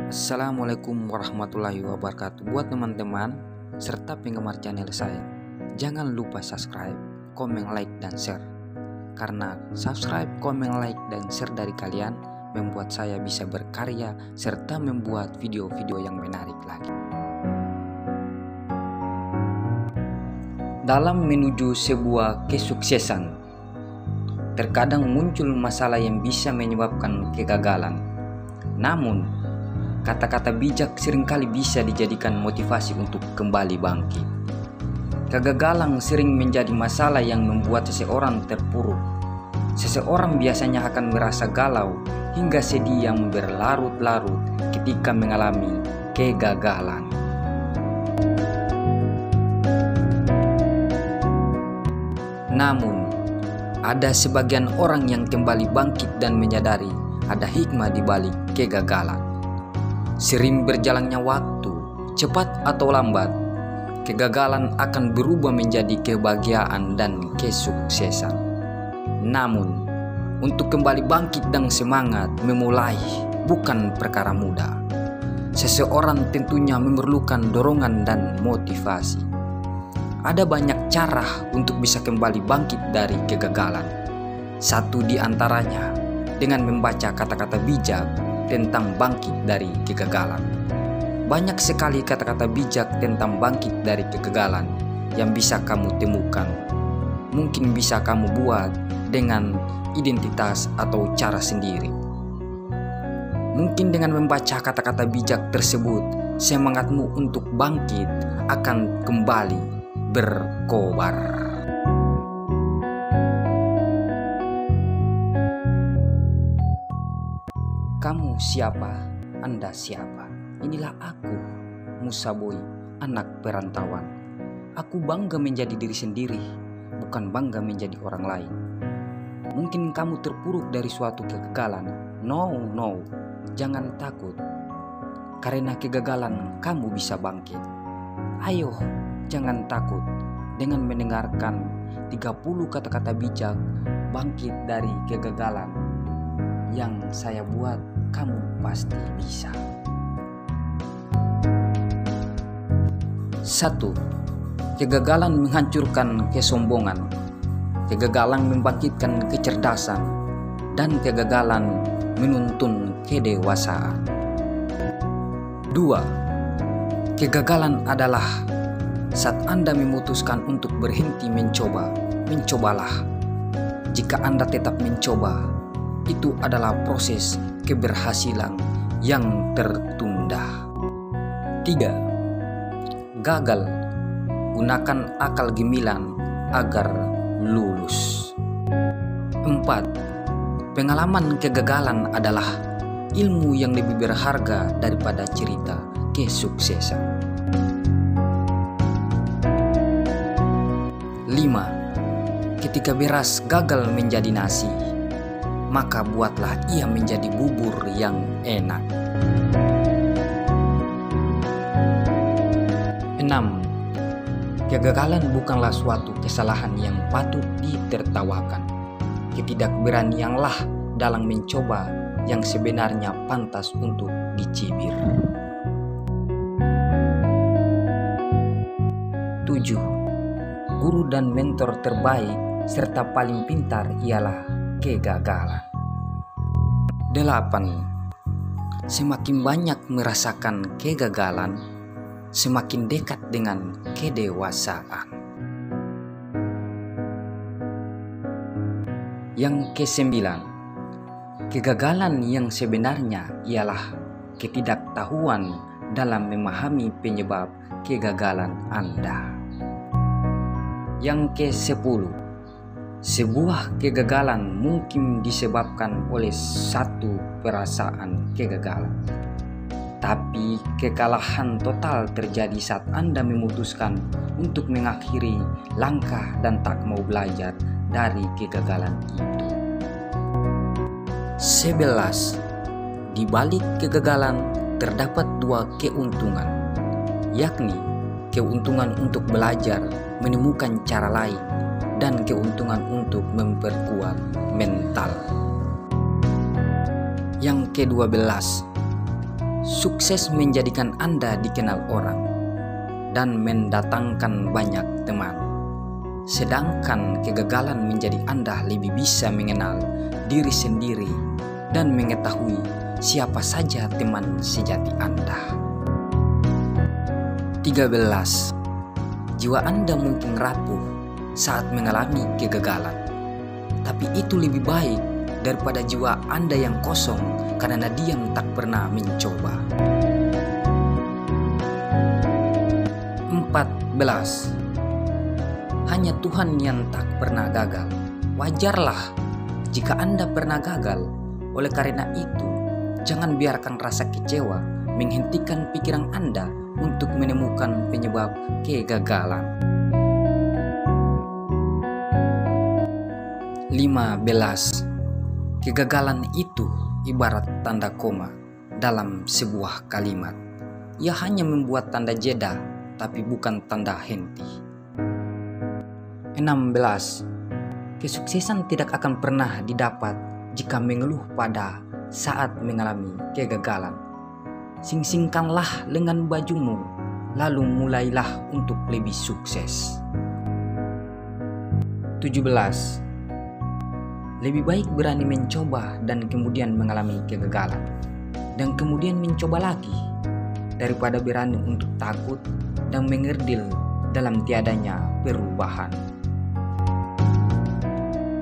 Assalamualaikum warahmatullahi wabarakatuh. Buat teman-teman serta penggemar channel saya, jangan lupa subscribe, komen, like, dan share. Karena subscribe, komen, like, dan share dari kalian membuat saya bisa berkarya serta membuat video-video yang menarik lagi. Dalam menuju sebuah kesuksesan, terkadang muncul masalah yang bisa menyebabkan kegagalan. Namun, kata-kata bijak seringkali bisa dijadikan motivasi untuk kembali bangkit. Kegagalan sering menjadi masalah yang membuat seseorang terpuruk. Seseorang biasanya akan merasa galau hingga sedih yang berlarut-larut ketika mengalami kegagalan. Namun, ada sebagian orang yang kembali bangkit dan menyadari ada hikmah di balik kegagalan. Sering berjalannya waktu, cepat atau lambat, kegagalan akan berubah menjadi kebahagiaan dan kesuksesan. Namun, untuk kembali bangkit dan semangat memulai bukan perkara mudah. Seseorang tentunya memerlukan dorongan dan motivasi. Ada banyak cara untuk bisa kembali bangkit dari kegagalan. Satu di antaranya dengan membaca kata-kata bijak tentang bangkit dari kegagalan. Banyak sekali kata-kata bijak tentang bangkit dari kegagalan yang bisa kamu temukan. Mungkin bisa kamu buat dengan identitas atau cara sendiri. Mungkin dengan membaca kata-kata bijak tersebut, semangatmu untuk bangkit akan kembali berkobar. Kamu siapa? Anda siapa? Inilah aku, Musa Boy, anak perantauan. Aku bangga menjadi diri sendiri, bukan bangga menjadi orang lain. Mungkin kamu terpuruk dari suatu kegagalan. No, jangan takut. Karena kegagalan kamu bisa bangkit. Ayo, jangan takut. Dengan mendengarkan 30 kata-kata bijak bangkit dari kegagalan yang saya buat, kamu pasti bisa. 1. Kegagalan menghancurkan kesombongan. Kegagalan membangkitkan kecerdasan, dan kegagalan menuntun kedewasaan. 2. Kegagalan adalah saat Anda memutuskan untuk berhenti mencoba. Mencobalah. Jika Anda tetap mencoba, itu adalah proses keberhasilan yang tertunda. 3. Gagal. Gunakan akal gemilang agar lulus. 4. Pengalaman kegagalan adalah ilmu yang lebih berharga daripada cerita kesuksesan. 5. Ketika beras gagal menjadi nasi, maka buatlah ia menjadi bubur yang enak. 6. Kegagalan bukanlah suatu kesalahan yang patut ditertawakan. Ketidakberanianlah dalam mencoba yang sebenarnya pantas untuk dicibir. 7. Guru dan mentor terbaik serta paling pintar ialah kegagalan. 8. Semakin banyak merasakan kegagalan, semakin dekat dengan kedewasaan. Yang ke-9, kegagalan yang sebenarnya ialah ketidaktahuan dalam memahami penyebab kegagalan Anda. Yang ke-10, sebuah kegagalan mungkin disebabkan oleh satu perasaan kegagalan. Tapi kekalahan total terjadi saat Anda memutuskan untuk mengakhiri langkah dan tak mau belajar dari kegagalan itu. 11. Di balik kegagalan terdapat 2 keuntungan, yakni keuntungan untuk belajar, menemukan cara lain, dan keuntungan untuk memperkuat mental. Yang ke-12, Sukses menjadikan Anda dikenal orang dan mendatangkan banyak teman. Sedangkan kegagalan menjadi Anda lebih bisa mengenal diri sendiri dan mengetahui siapa saja teman sejati Anda. 13. Jiwa Anda mungkin rapuh saat mengalami kegagalan, tapi itu lebih baik daripada jiwa Anda yang kosong karena diam tak pernah mencoba. 14. Hanya Tuhan yang tak pernah gagal. Wajarlah jika Anda pernah gagal. Oleh karena itu, jangan biarkan rasa kecewa menghentikan pikiran Anda untuk menemukan penyebab kegagalan. 15. Kegagalan itu ibarat tanda koma dalam sebuah kalimat. Ia hanya membuat tanda jeda, tapi bukan tanda henti. 16. Kesuksesan tidak akan pernah didapat jika mengeluh pada saat mengalami kegagalan. Sing-singkanlah lengan bajumu, lalu mulailah untuk lebih sukses. 17. Lebih baik berani mencoba dan kemudian mengalami kegagalan, dan kemudian mencoba lagi, daripada berani untuk takut dan mengerdil dalam tiadanya perubahan.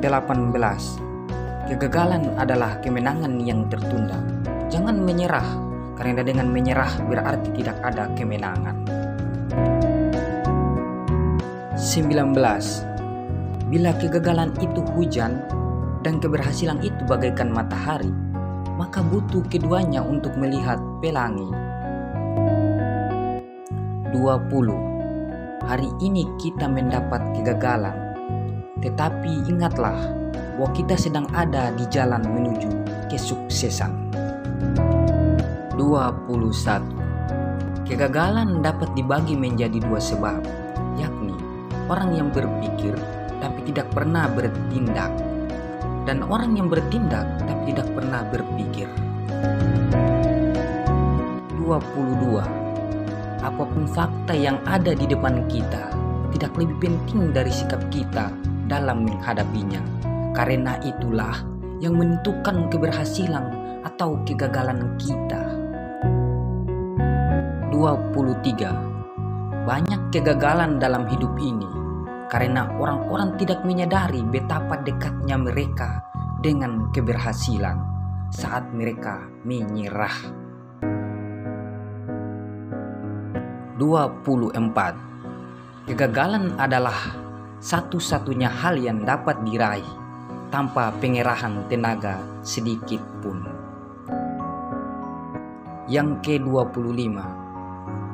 18. Kegagalan adalah kemenangan yang tertunda. Jangan menyerah, karena dengan menyerah berarti tidak ada kemenangan. 19. Bila kegagalan itu hujan dan keberhasilan itu bagaikan matahari, maka butuh keduanya untuk melihat pelangi. 20. Hari ini kita mendapat kegagalan, tetapi ingatlah bahwa kita sedang ada di jalan menuju kesuksesan. 21. Kegagalan dapat dibagi menjadi dua sebab, yakni orang yang berpikir tapi tidak pernah bertindak, dan orang yang bertindak tapi tidak pernah berpikir. 22. Apapun fakta yang ada di depan kita tidak lebih penting dari sikap kita dalam menghadapinya, karena itulah yang menentukan keberhasilan atau kegagalan kita. 23. Banyak kegagalan dalam hidup ini karena orang-orang tidak menyadari betapa dekatnya mereka dengan keberhasilan saat mereka menyerah. 24. Kegagalan adalah satu-satunya hal yang dapat diraih tanpa pengerahan tenaga sedikit pun. Yang ke-25.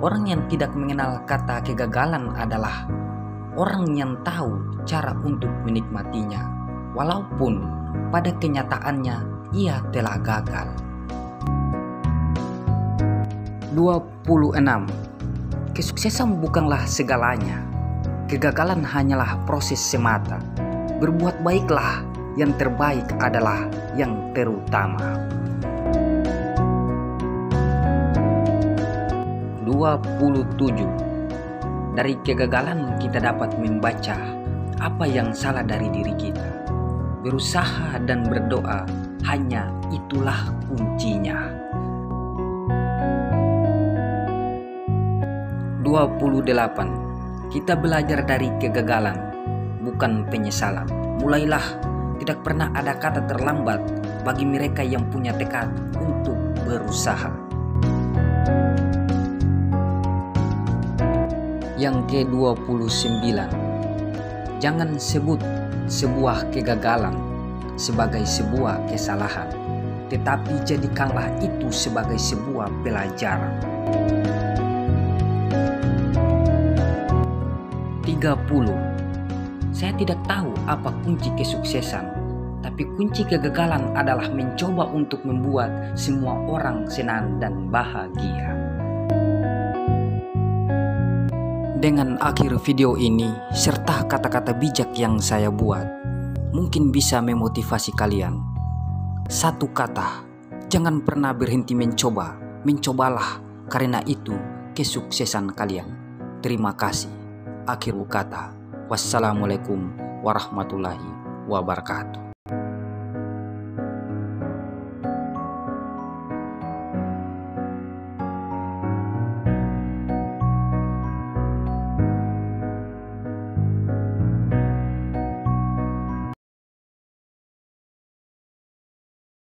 Orang yang tidak mengenal kata kegagalan adalah orang yang tahu cara untuk menikmatinya, walaupun pada kenyataannya ia telah gagal. 26. Kesuksesan bukanlah segalanya. Kegagalan hanyalah proses semata. Berbuat baiklah, yang terbaik adalah yang terutama. 27. Dari kegagalan kita dapat membaca apa yang salah dari diri kita. Berusaha dan berdoa, hanya itulah kuncinya. 28. Kita belajar dari kegagalan, bukan penyesalan. Mulailah, tidak pernah ada kata terlambat bagi mereka yang punya tekad untuk berusaha. Yang ke-29. Jangan sebut sebuah kegagalan sebagai sebuah kesalahan, tetapi jadikanlah itu sebagai sebuah pelajaran. 30. Saya tidak tahu apa kunci kesuksesan, tapi kunci kegagalan adalah mencoba untuk membuat semua orang senang dan bahagia. Dengan akhir video ini serta kata-kata bijak yang saya buat, mungkin bisa memotivasi kalian. Satu kata, jangan pernah berhenti mencoba Mencobalah, karena itu kesuksesan kalian. Terima kasih. Akhir kata, wassalamualaikum warahmatullahi wabarakatuh.